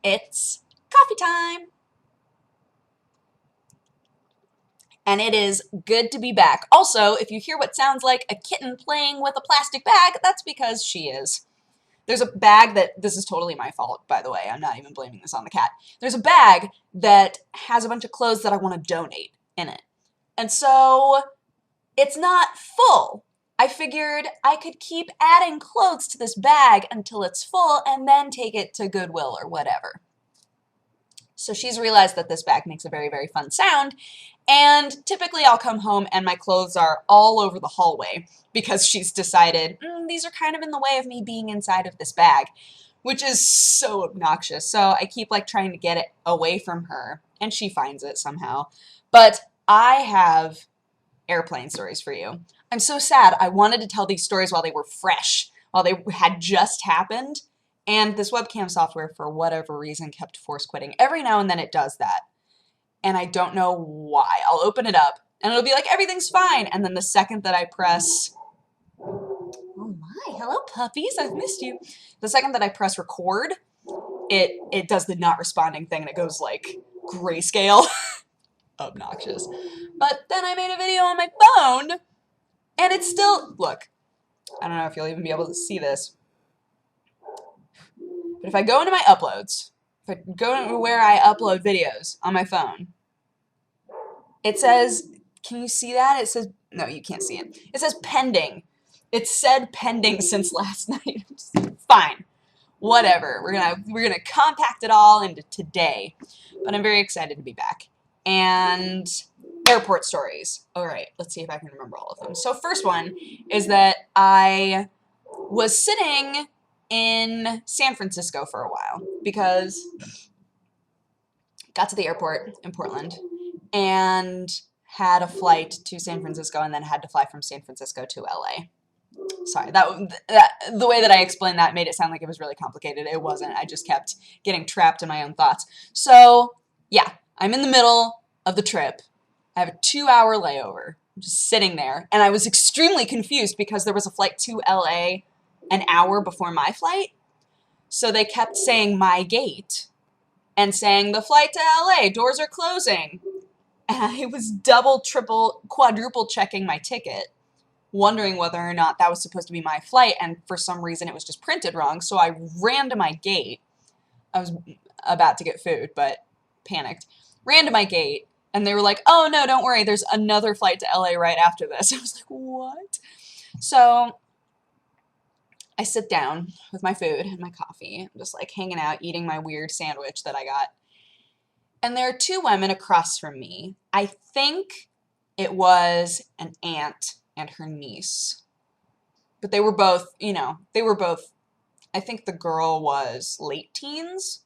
It's coffee time! And it is good to be back. Also, if you hear what sounds like a kitten playing with a plastic bag, that's because she is. There's a bag that, this is totally my fault, by the way, I'm not even blaming this on the cat. There's a bag that has a bunch of clothes that I want to donate in it. And so, it's not full. I figured I could keep adding clothes to this bag until it's full and then take it to Goodwill or whatever. So she's realized that this bag makes a very, very fun sound, and typically I'll come home and my clothes are all over the hallway because she's decided, these are kind of in the way of me being inside of this bag, which is so obnoxious. So I keep like trying to get it away from her, and she finds it somehow. But I have airplane stories for you. I'm so sad. I wanted to tell these stories while they were fresh, while they had just happened, and this webcam software, for whatever reason, kept force quitting. Every now and then it does that, and I don't know why. I'll open it up, and it'll be like, everything's fine, and then the second that I press, oh my, hello puppies, I've missed you. The second that I press record, it does the not responding thing, and it goes like grayscale. Obnoxious. But then I made a video on my phone, and it's still, look, I don't know if you'll even be able to see this, but if I go into my uploads, if I go into where I upload videos on my phone, it says, can you see that? It says, no, you can't see it. It says pending. It said pending since last night. Fine. Whatever. We're gonna compact it all into today. But I'm very excited to be back. And airport stories. All right, let's see if I can remember all of them. So first one is that I was sitting in San Francisco for a while because got to the airport in Portland and had a flight to San Francisco and then had to fly from San Francisco to LA. Sorry, the way that I explained that made it sound like it was really complicated. It wasn't. I just kept getting trapped in my own thoughts. So, yeah, I'm in the middle of the trip. I have a 2-hour layover. I'm just sitting there, and I was extremely confused because there was a flight to LA an hour before my flight. So they kept saying my gate and saying the flight to LA, doors are closing. And I was double, triple, quadruple checking my ticket, wondering whether or not that was supposed to be my flight, and for some reason it was just printed wrong, so I ran to my gate. I was about to get food, but panicked. Ran to my gate, and they were like, oh no, don't worry, there's another flight to LA right after this. I was like, what? So I sit down with my food and my coffee. I'm just like hanging out, eating my weird sandwich that I got. And there are two women across from me. I think it was an aunt and her niece. But they were both, I think the girl was late teens,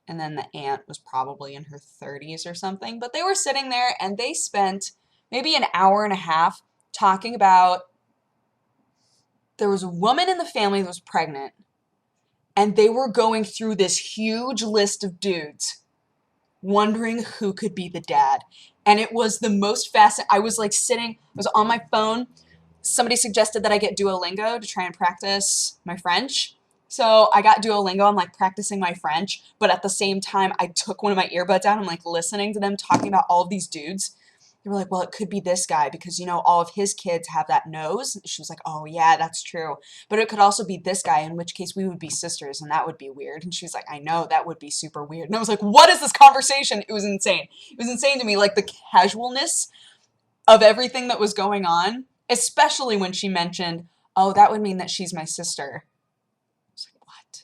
and then the aunt was probably in her 30s or something. But they were sitting there, and they spent maybe an hour and a half talking about, there was a woman in the family that was pregnant, and they were going through this huge list of dudes, wondering who could be the dad. And it was the most fascinating. I was like sitting, I was on my phone. Somebody suggested that I get Duolingo to try and practice my French. So I got Duolingo, I'm like practicing my French, but at the same time I took one of my earbuds out, I'm like listening to them talking about all of these dudes. They were like, well, it could be this guy because, all of his kids have that nose. She was like, oh yeah, that's true. But it could also be this guy, in which case we would be sisters, and that would be weird. And she was like, I know, that would be super weird. And I was like, what is this conversation? It was insane. It was insane to me, like the casualness of everything that was going on, especially when she mentioned, oh, that would mean that she's my sister. I was like, what?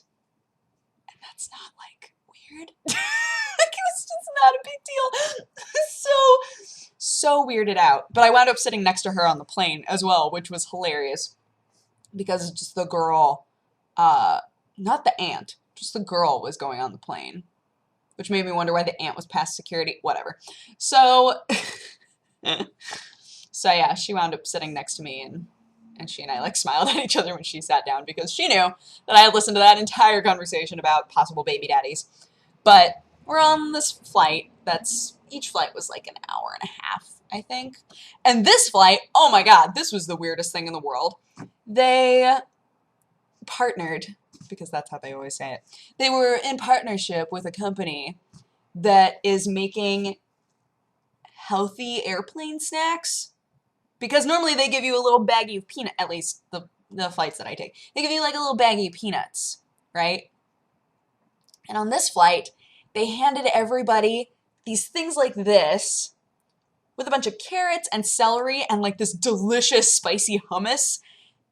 And that's not, like, weird? Like, it was just not a big deal. So weirded out. But I wound up sitting next to her on the plane as well, which was hilarious. Because just the girl, not the aunt, just the girl was going on the plane. Which made me wonder why the aunt was past security. Whatever. So, so yeah, she wound up sitting next to me, and she and I like smiled at each other when she sat down because she knew that I had listened to that entire conversation about possible baby daddies. But we're on this flight each flight was like an hour and a half, I think. And this flight, oh my god, this was the weirdest thing in the world. They partnered because that's how they always say it. They were in partnership with a company that is making healthy airplane snacks. Because normally they give you a little baggie of peanut, at least the flights that I take. They give you like a little baggie of peanuts, right? And on this flight, they handed everybody these things like this with a bunch of carrots and celery and like this delicious spicy hummus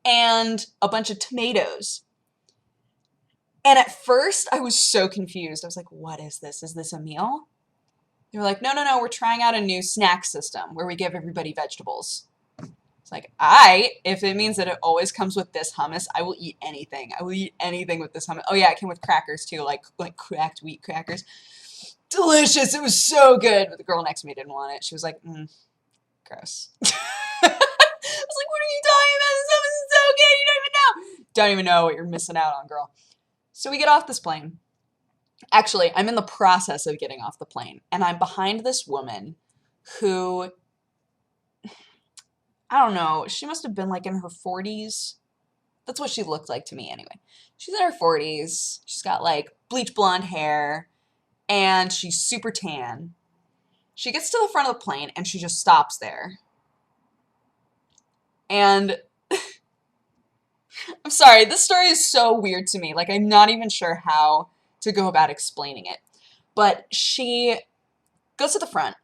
and a bunch of tomatoes. And at first I was so confused. I was like, what is this? Is this a meal? They were like, no, no, no, we're trying out a new snack system where we give everybody vegetables. It's like, if it means that it always comes with this hummus, I will eat anything. I will eat anything with this hummus. Oh yeah, it came with crackers too, like cracked wheat crackers. Delicious. It was so good. But the girl next to me didn't want it. She was like, gross. I was like, what are you talking about? This hummus is so good. You don't even know. Don't even know what you're missing out on, girl. So we get off this plane. Actually, I'm in the process of getting off the plane, and I'm behind this woman who, I don't know, she must have been like in her 40s. That's what she looked like to me anyway. She's in her 40s. She's got like bleach blonde hair, and she's super tan. She gets to the front of the plane, and she just stops there. And I'm sorry, this story is so weird to me. Like, I'm not even sure how to go about explaining it. But she goes to the front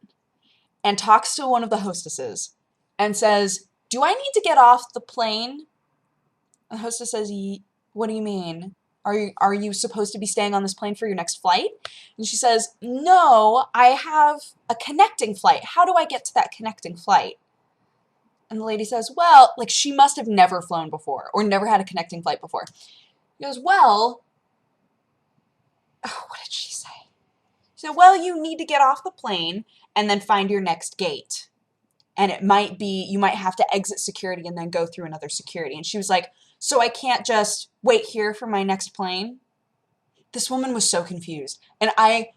and talks to one of the hostesses and says, do I need to get off the plane? And the hostess says, what do you mean? Are you supposed to be staying on this plane for your next flight? And she says, no, I have a connecting flight. How do I get to that connecting flight? And the lady says, well, like she must have never flown before or never had a connecting flight before. He goes, well, what did she say? She said, well, you need to get off the plane and then find your next gate. And it might be, you might have to exit security and then go through another security. And she was like, so I can't just wait here for my next plane? This woman was so confused. And I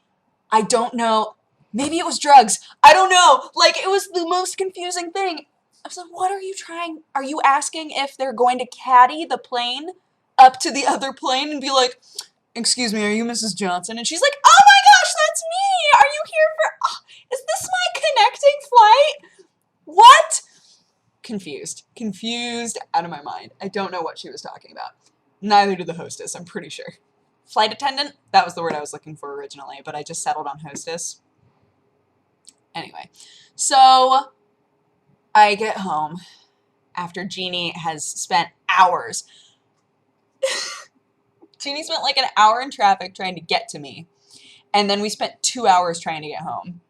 don't know, maybe it was drugs. I don't know. Like, it was the most confusing thing. I was like, what are you trying? Are you asking if they're going to caddy the plane up to the other plane and be like, excuse me, are you Mrs. Johnson? And she's like, oh my gosh, that's me. Are you here for, is this my connecting flight? What? Confused out of my mind. I don't know what she was talking about. Neither did the hostess, I'm pretty sure. Flight attendant? That was the word I was looking for originally, but I just settled on hostess. Anyway, so I get home after Jeannie has spent hours. Jeannie spent like an hour in traffic trying to get to me, and then we spent 2 hours trying to get home.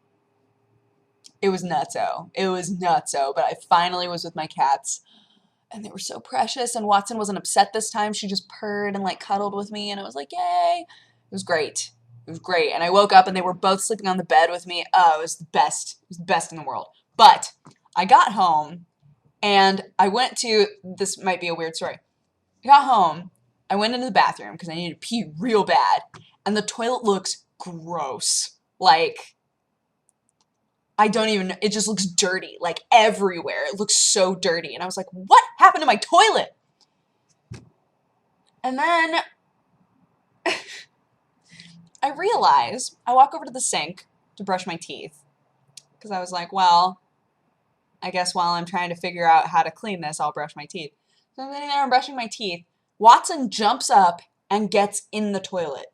It was nutso. It was nutso, but I finally was with my cats, and they were so precious, and Watson wasn't upset this time. She just purred and like cuddled with me, and I was like, yay. It was great. It was great. And I woke up, and they were both sleeping on the bed with me. Oh, it was the best. It was the best in the world. But I got home, and I went to, this might be a weird story. I got home, I went into the bathroom because I needed to pee real bad, and the toilet looks gross. Like, I don't even know. It just looks dirty, like everywhere. It looks so dirty. And I was like, what happened to my toilet? And then I realize I walk over to the sink to brush my teeth because I was like, well, I guess while I'm trying to figure out how to clean this, I'll brush my teeth. So I'm sitting there and brushing my teeth. Watson jumps up and gets in the toilet.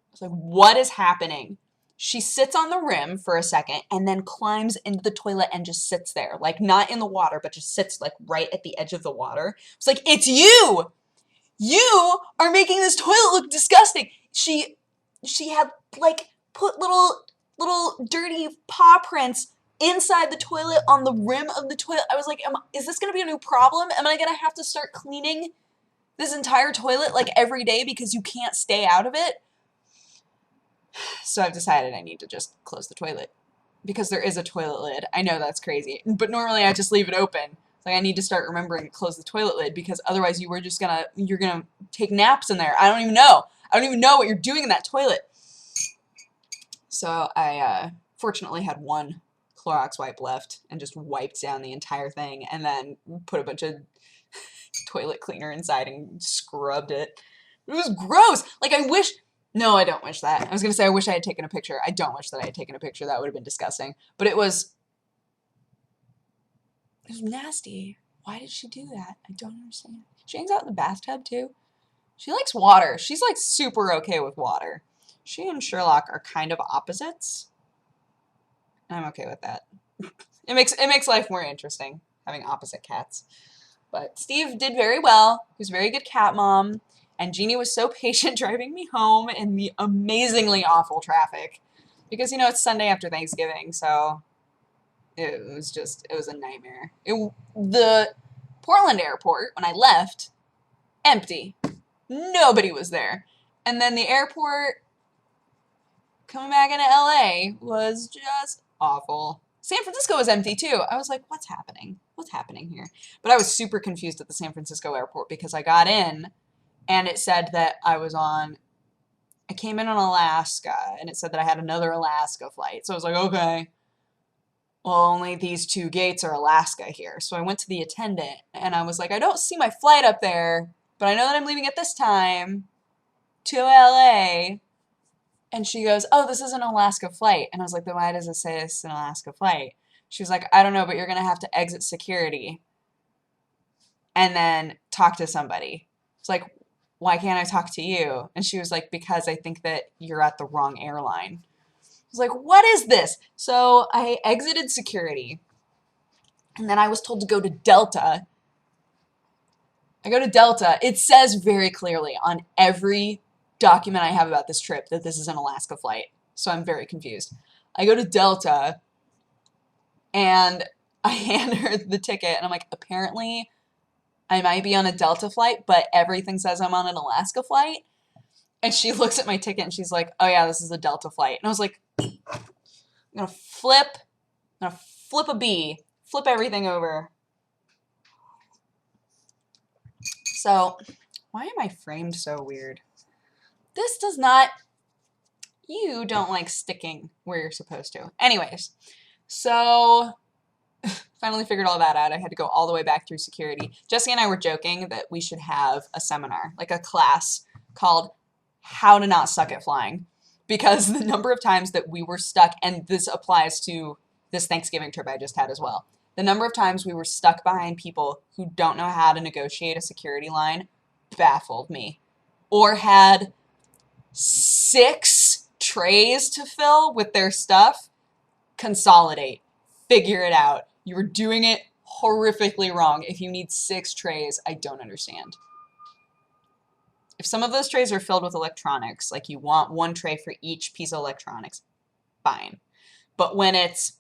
I was like, what is happening? She sits on the rim for a second and then climbs into the toilet and just sits there. Like, not in the water, but just sits, like, right at the edge of the water. It's like, it's you! You are making this toilet look disgusting! She had, like, put little dirty paw prints inside the toilet on the rim of the toilet. I was like, is this going to be a new problem? Am I going to have to start cleaning this entire toilet, like, every day because you can't stay out of it? So I've decided I need to just close the toilet because there is a toilet lid. I know that's crazy, but normally I just leave it open. Like, I need to start remembering to close the toilet lid because otherwise you're gonna take naps in there. I don't even know what you're doing in that toilet. So I fortunately had one Clorox wipe left and just wiped down the entire thing and then put a bunch of toilet cleaner inside and scrubbed it. It was gross. Like, I wish, no, I don't wish that. I was going to say I wish I had taken a picture. I don't wish that I had taken a picture. That would have been disgusting. But it was nasty. Why did she do that? I don't understand. She hangs out in the bathtub too. She likes water. She's like super okay with water. She and Sherlock are kind of opposites. I'm okay with that. It makes life more interesting having opposite cats. But Steve did very well. He was a very good cat mom. And Jeannie was so patient driving me home in the amazingly awful traffic. Because, you know, it's Sunday after Thanksgiving, so it was a nightmare. The Portland airport, when I left, empty. Nobody was there. And then the airport coming back into LA was just awful. San Francisco was empty too. I was like, what's happening? What's happening here? But I was super confused at the San Francisco airport because I got in and it said that I came in on Alaska and it said that I had another Alaska flight. So I was like, okay, well, only these 2 gates are Alaska here. So I went to the attendant and I was like, I don't see my flight up there, but I know that I'm leaving at this time to LA. And she goes, oh, this is an Alaska flight. And I was like, then why does it say it's an Alaska flight? She was like, I don't know, but you're going to have to exit security and then talk to somebody. It's like, why can't I talk to you? And she was like, because I think that you're at the wrong airline. I was like, what is this? So I exited security and then I was told to go to Delta. I go to Delta. It says very clearly on every document I have about this trip that this is an Alaska flight. So I'm very confused. I go to Delta and I hand her the ticket and I'm like, apparently I might be on a Delta flight, but everything says I'm on an Alaska flight. And she looks at my ticket and she's like, oh yeah, this is a Delta flight. And I was like, I'm gonna flip a B, flip everything over. So why am I framed so weird? This does not, you don't like sticking where you're supposed to. Anyways, so finally figured all that out. I had to go all the way back through security. Jesse and I were joking that we should have a seminar, like a class called How to Not Suck at Flying. Because the number of times that we were stuck, and this applies to this Thanksgiving trip I just had as well, the number of times we were stuck behind people who don't know how to negotiate a security line baffled me. Or had 6 trays to fill with their stuff. Consolidate. Figure it out. You were doing it horrifically wrong. If you need 6 trays, I don't understand. If some of those trays are filled with electronics, like you want 1 tray for each piece of electronics, fine. But when it's,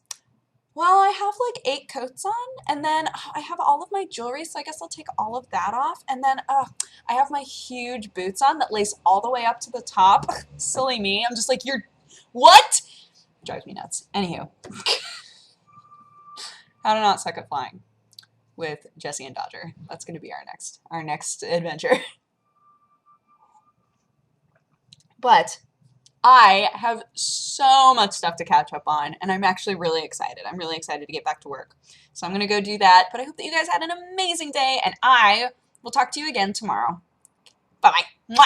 well, I have like 8 coats on, and then I have all of my jewelry, so I guess I'll take all of that off. And then I have my huge boots on that lace all the way up to the top. Silly me. I'm just like, you're, what? Drives me nuts. Anywho. How to Not Suck at Flying with Jesse and Dodger. That's going to be our next adventure. But I have so much stuff to catch up on, and I'm actually really excited. I'm really excited to get back to work. So I'm going to go do that, but I hope that you guys had an amazing day, and I will talk to you again tomorrow. Bye-bye. Mwah!